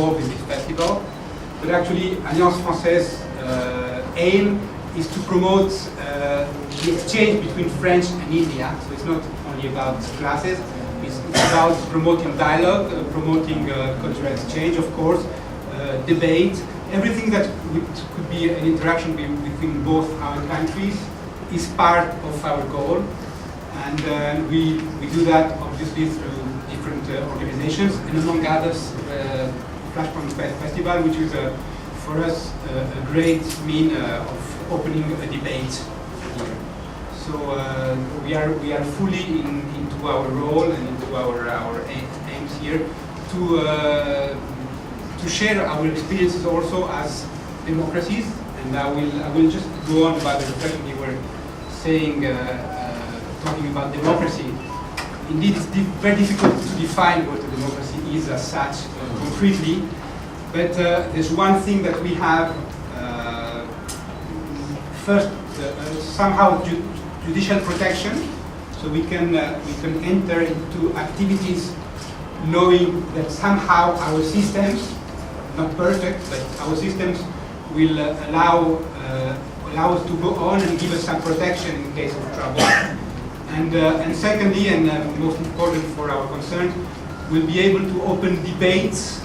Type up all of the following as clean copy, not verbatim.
involved in this festival. But actually, Alliance Française aim is to promote the exchange between French and India. So it's not only about classes, it's about promoting dialogue, promoting cultural exchange, of course, debate, everything that could be an interaction between both our countries is part of our goal. And we do that obviously through different organizations, and among others, Flashpoint Festival, which is for us a great mean of opening a debate here. So we are fully into our role and into our aims here to share our experiences also as democracies. And I will just go on about the reflection you were saying, talking about democracy. Indeed, it's very difficult to define what a democracy is as such concretely. But there's one thing that we have. First, somehow judicial protection, so we can enter into activities knowing that somehow our systems, not perfect, but our systems will allow us to go on and give us some protection in case of trouble. And secondly, and most important for our concern, we'll be able to open debates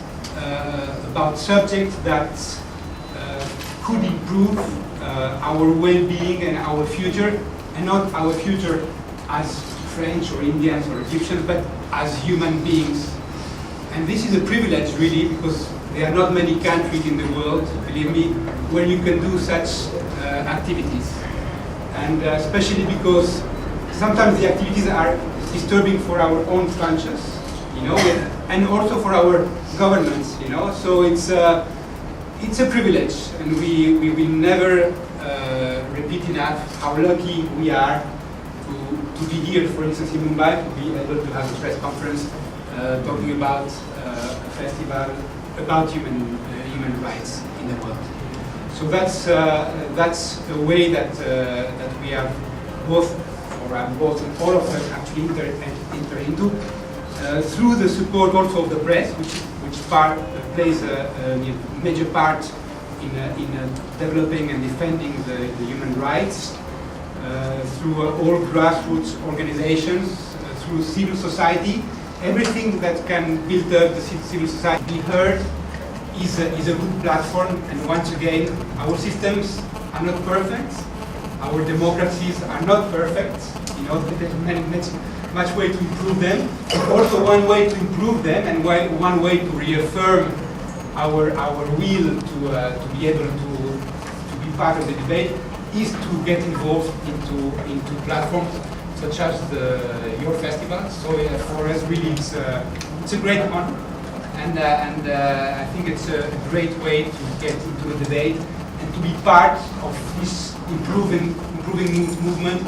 about subjects that could improve our well-being and our future, and not our future as French or Indians or Egyptians, but as human beings. And this is a privilege, really, because there are not many countries in the world, believe me, where you can do such activities. And especially because sometimes the activities are disturbing for our own conscience, and also for our governments, So it's a privilege, and we will never repeat enough how lucky we are to be here, for instance, in Mumbai, to be able to have a press conference talking about a festival about human rights in the world. So that's a way that we have both all of us actually enter into through the support also of the press, which plays a major part in developing and defending the human rights, through all grassroots organizations, through civil society. Everything that can build up the civil society, be heard, is a good platform. And once again, our systems are not perfect. Our democracies are not perfect. There's much way to improve them. Also, one way to improve them, and one way to reaffirm our will to be able to be part of the debate, is to get involved into platforms such as your festival. So for us, really, it's a great honor, and I think it's a great way to get into a debate and to be part of this improving movement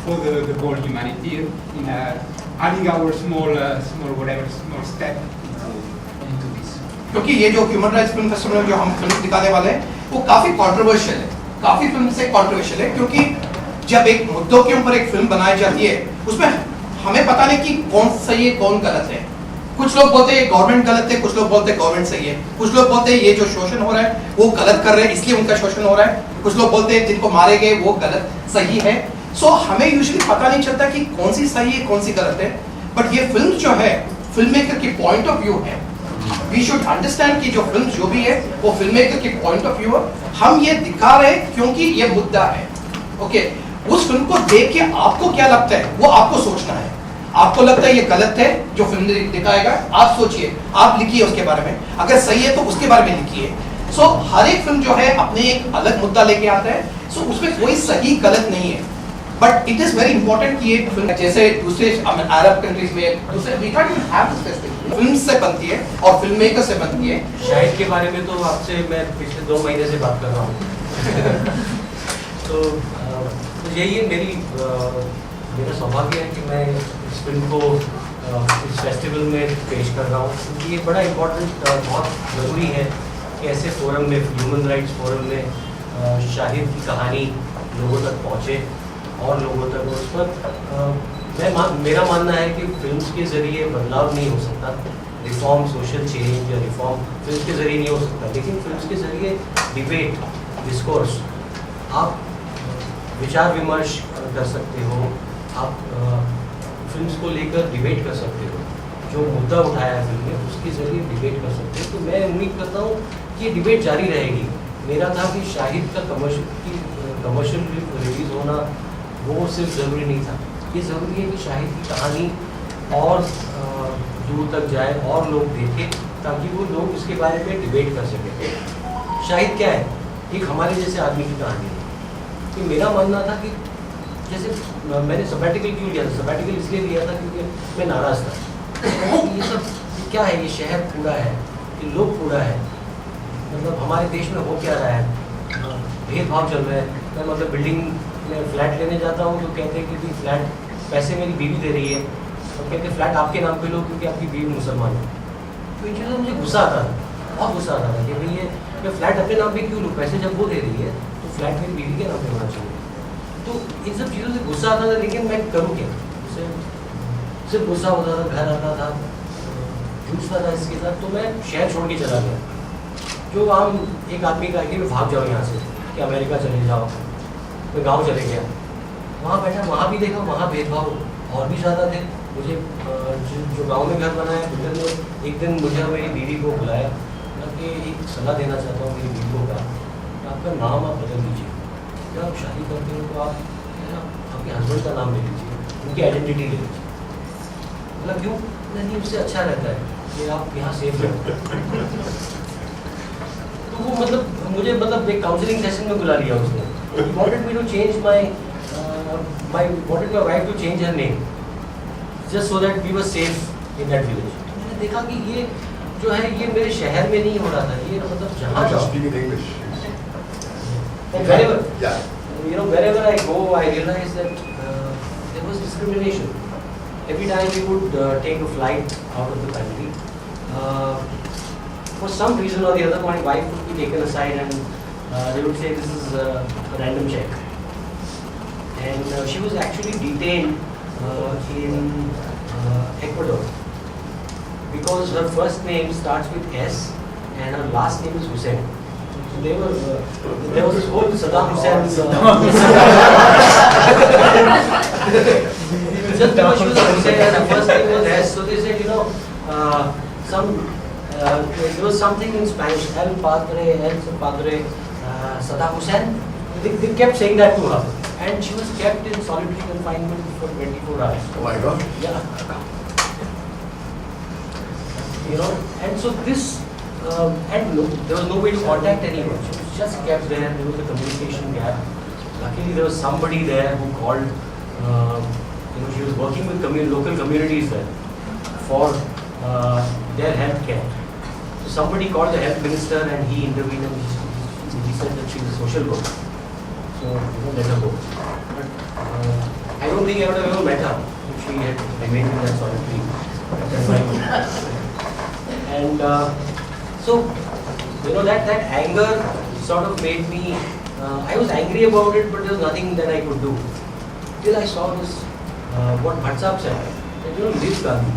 for the whole humanity, in adding our small step into this. क्योंकि ये जो human rights film festival में जो हम film दिखाने वाले हैं, वो काफी कंट्रोवर्शियल है, काफी फिल्म से कंट्रोवर्शियल है, क्योंकि जब एक मुद्दों के ऊपर एक फिल्म बनाई जाती है, उसमें हमें पता नहीं कि कौन सही है कौन गलत है। कुछ लोग बोलते हैं गवर्नमेंट गलत है, कुछ लोग बोलते हैं गवर्नमेंट सही है, कुछ लोग बोलते हैं ये जो शोषण हो रहा है वो गलत कर रहे हैं इसलिए उनका शोषण हो रहा है, कुछ लोग बोलते हैं जिनको मारे गए वो गलत सही है। सो हमें यूजुअली पता नहीं चलता कि कौन सी सही है कौन सी गलत है। बट ये फिल्म जो है, फिल्म मेकर की पॉइंट ऑफ व्यू है, वी शुड अंडरस्टैंड कि जो फिल्म जो भी है वो फिल्म मेकर की पॉइंट ऑफ व्यू है। हम ये दिखा रहे हैं क्योंकि ये मुद्दा है। ओके, उस फिल्म को देख के आपको क्या लगता है वो आपको सोचना है। आपको लगता है ये गलत है जो फिल्म दिखाएगा, आप सोचिए, आप लिखिए उसके बारे में, अगर सही है तो उसके बारे में लिखिए। सो हर एक फिल्म जो है अपने एक अलग मुद्दा लेके आता है, सो उसमें कोई सही गलत नहीं है। But it is very important कि ये फिल्म जैसे दूसरे अरब कंट्रीज में दूसरे we can't have this festival, film से बनती है और फिल्म मेकर से बनती है। शाहिद के बारे में तो आपसे मैं पिछले 2 महीने से बात कर रहा हूँ। तो यही है मेरा सौभाग्य है कि मैं इस फिल्म को इस फेस्टिवल में पेश कर रहा हूँ, क्योंकि ये बड़ा इम्पोर्टेंट, बहुत ज़रूरी है कि ऐसे फोरम में, ह्यूमन राइट्स फोरम में शाहिद की कहानी लोगों तक पहुँचे और लोगों तक उस पर मेरा मानना है कि फिल्म्स के ज़रिए बदलाव नहीं हो सकता, रिफॉर्म, सोशल चेंज या रिफॉर्म फिल्म के जरिए नहीं हो सकता, लेकिन फिल्म के जरिए डिबेट, डिस्कोर्स, आप विचार विमर्श कर सकते हो, आप फिल्म्स को लेकर डिबेट कर सकते हो, जो मुद्दा उठाया है फिल्म में उसके जरिए डिबेट कर सकते हो। तो मैं उम्मीद करता हूँ कि ये डिबेट जारी रहेगी। मेरा था कि शाहिद का कमर्शियल रिलीज होना वो सिर्फ ज़रूरी नहीं था, ये ज़रूरी है कि शाहिद की कहानी और दूर तक जाए और लोग देखें, ताकि वो लोग इसके बारे में डिबेट कर सकें। शाहिद क्या है? एक हमारे जैसे आदमी की कहानी है। कि मेरा मानना था कि जैसे मैंने सबैटिकल क्यों लिया था, सबैटिकल इसलिए लिया था क्योंकि मैं नाराज़ था। ये सब क्या है? ये शहर कूड़ा है, ये लोग कूड़ा है, मतलब हमारे देश में हो क्या रहा है, भेदभाव चल रहा है। मैं मतलब बिल्डिंग में फ्लैट लेने जाता हूँ तो कहते हैं कि फ्लैट पैसे मेरी बीवी दे रही है, और कहते हैं फ्लैट आपके नाम पे लो क्योंकि आपकी बीवी मुसलमान है। तो इन चीज़ों में मुझे गुस्सा आता था, बहुत गुस्सा आता था कि भाई ये मैं फ्लैट अपने नाम पे क्यों लूँ, पैसे जब वो दे रही है तो फ्लैट मेरी बीवी के नाम पे होना चाहिए। तो इन सब चीज़ों से गुस्सा आता था, लेकिन मैं करूँ क्या? सिर्फ गुस्सा होता था, घर आता था, जूझता था इसके साथ। तो मैं शहर छोड़ के चला गया, जो आम एक आदमी का कि मैं भाग जाऊँ यहाँ से, कि अमेरिका चले जाओ। मैं गाँव चले गया, वहाँ बैठा, वहाँ भी देखा, वहाँ भेदभाव और भी ज़्यादा थे। मुझे जो गांव में घर बनाया बिल्डर ने एक दिन मुझे और मेरी बीवी को बुलाया कि एक सलाह देना चाहता हूँ मेरी बीवी को, कहा आपका नाम आप बदल दीजिए, जब आप शादी करते हो तो आप आपके हस्बैंड का नाम ले लीजिए, उनकी आइडेंटिटी ले लीजिए। मतलब क्यों? नहीं, उससे अच्छा रहता है कि आप यहाँ सेफ रहो। तो वो मतलब मुझे मतलब एक काउंसलिंग सेशन में बुला लिया उसने। He wanted me to change wanted my wife to change her name just so that we were safe in that village. मैंने देखा कि ये जो है ये मेरे शहर में नहीं हो रहा था, ये मतलब जहाँ Just speak in English. wherever Yeah. wherever I go, I realize that there was discrimination. Every time we would take a flight out of the country, for some reason or the other, my wife would be taken aside and they would say this is a random check. And she was actually detained in Ecuador because her first name starts with S and her last name is Hussein. So they were there was this whole Saddam Hussein's just because she was a Hussein and her first name was S, so they said there was something in Spanish, El Padre Saddam Hussein. They kept saying that to her, and she was kept in solitary confinement for 24 hours. Oh my God. Yeah. And so this, and no, there was no way to contact anyone. She was just kept there. There was a communication gap. Luckily, there was somebody there who called. She was working with local communities there for their health care. So somebody called the health minister, and he intervened, and he said that she was a social worker. So let her go. But I don't think I would have ever met her if she had remained in that solitary confinement. And so that anger sort of made me. I was angry about it, but there was nothing that I could do. Till I saw this, what Bhatt said, that live Gandhi.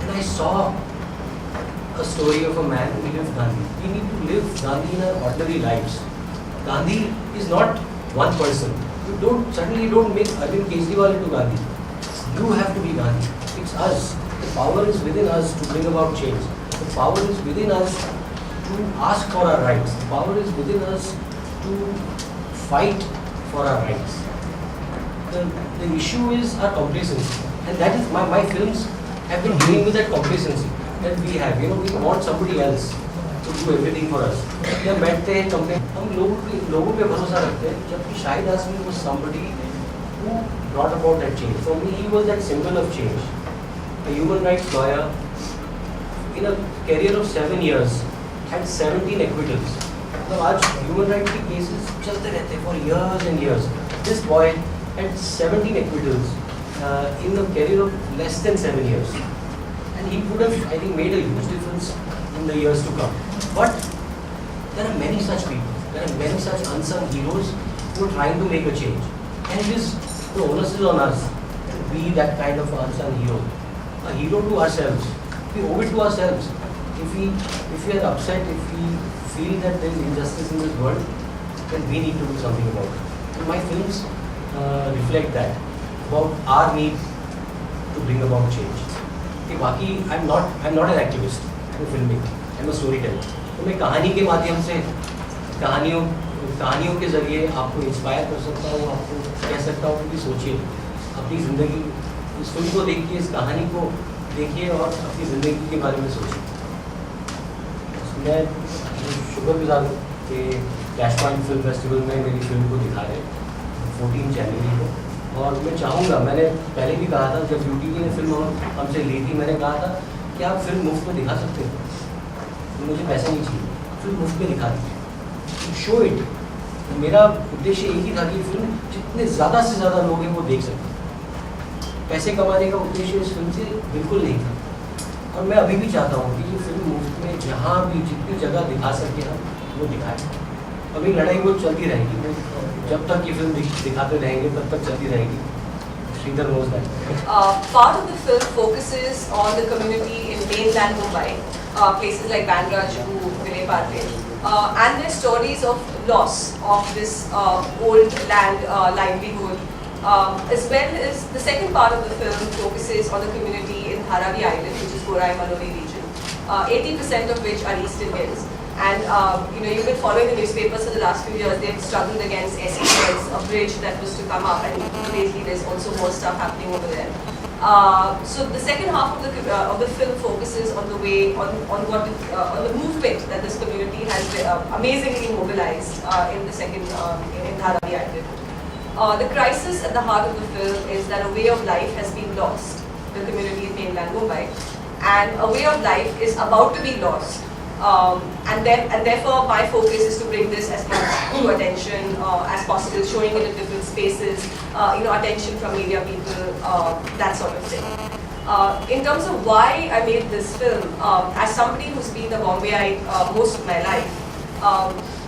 And I saw a story of a man who lived Gandhi. We need to live Gandhi in our ordinary lives. Gandhi is not one person. You don't make Arvind Kejriwal into Gandhi. You have to be Gandhi. It's us. The power is within us to bring about change. The power is within us to ask for our rights. The power is within us to fight for our rights. The issue is our complacency. And that is my films have been dealing with that complacency that we have. We want somebody else to do everything for us. जब बैठते हैं complain, हम लोगों पे भरोसा रखते हैं, जबकि Shahid आसमी was somebody who brought about that change. For me, he was that symbol of change. A human rights lawyer in a career of 7 years had 17 acquittals. मतलब आज human rights की cases चलते रहते हैं for years and years. This boy had 17 acquittals in a career of less than 7 years. And he could have, I think, made a huge difference in the years to come. But there are many such people. There are many such unsung heroes who are trying to make a change. And it is, the onus is on us to be that kind of unsung hero. A hero to ourselves. We owe it to ourselves. If we are upset, if we feel that there is injustice in this world, then we need to do something about it. And my films reflect that, about our need to bring about change. कि बाकी I'm not an activist, I'm a filmmaker, I'm a storyteller. तो मैं कहानी के माध्यम से कहानियों के जरिए आपको इंस्पायर कर सकता हूँ, आपको कह सकता हूँ कि सोचिए अपनी ज़िंदगी, इस फिल्म को देखिए, इस कहानी को देखिए और अपनी ज़िंदगी के बारे में सोचिए. मैं शुक्रगुजार हूँ कि फ्लैश पॉइंट फिल्म फेस्टिवल में मेरी फिल्म को दिखा रहे हैं 14 जनवरी को. और मैं चाहूँगा, मैंने पहले भी कहा था जब UTV ने फिल्म हमसे ली थी, मैंने कहा था कि आप फिल्म मुफ्त में दिखा सकते हो, तो मुझे पैसा नहीं चाहिए, फिल्म मुफ्त में दिखा दीजिए, शो इट. मेरा उद्देश्य एक ही था कि फिल्म जितने ज़्यादा से ज़्यादा लोग हैं वो देख सकें. पैसे कमाने का उद्देश्य इस फिल्म से बिल्कुल नहीं था. और मैं अभी भी चाहता हूँ कि ये फिल्म मुफ्त में जहाँ भी जितनी जगह दिखा सके हम वो दिखाएं. अभी लड़ाई वो चलती रहेगी, जब तक ये फिल्म दिखाते रहेंगे तब तक चलती रहेगी. Sridhar knows that. Part of the film focuses on the community in mainland Mumbai, places like Bandra, Juhu, Vile Parle, and their stories of loss of this old land livelihood. As well as the second part of the film focuses on the community in Dharavi Island, which is Gorai Malori region, 80% of which are East Indians. And you've been following the newspapers for the last few years. They've struggled against SEZ, a bridge that was to come up, and lately there's also more stuff happening over there. So the second half of the film focuses on the way on the movement that this community has amazingly mobilized in the second in Dharavi Island. The crisis at the heart of the film is that a way of life has been lost. The community in mainland Mumbai, and a way of life is about to be lost. And therefore my focus is to bring this as much to attention as possible, showing it in different spaces, attention from media people, that sort of thing. In terms of why I made this film, as somebody who's been a Bombayite most of my life,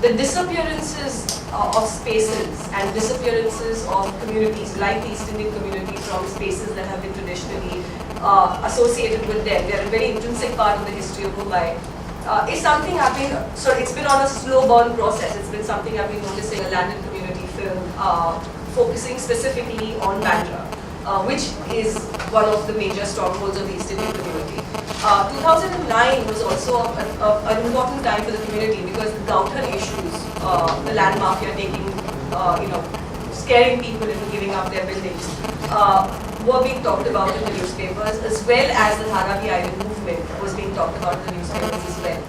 the disappearances of spaces and disappearances of communities like the East Indian community from spaces that have been traditionally associated with them, they are a very intrinsic part of the history of Mumbai. Is something it's been on a slow burn process. It's been something I've been noticing, a landed community film focusing specifically on Bandra, which is one of the major strongholds of the East Indian community. 2009 was also an important time for the community because the Gauthan issues, the land mafia taking, scaring people into giving up their buildings, were being talked about in the newspapers, as well as the Dharavi Island movement was being talked about in the newspapers as well.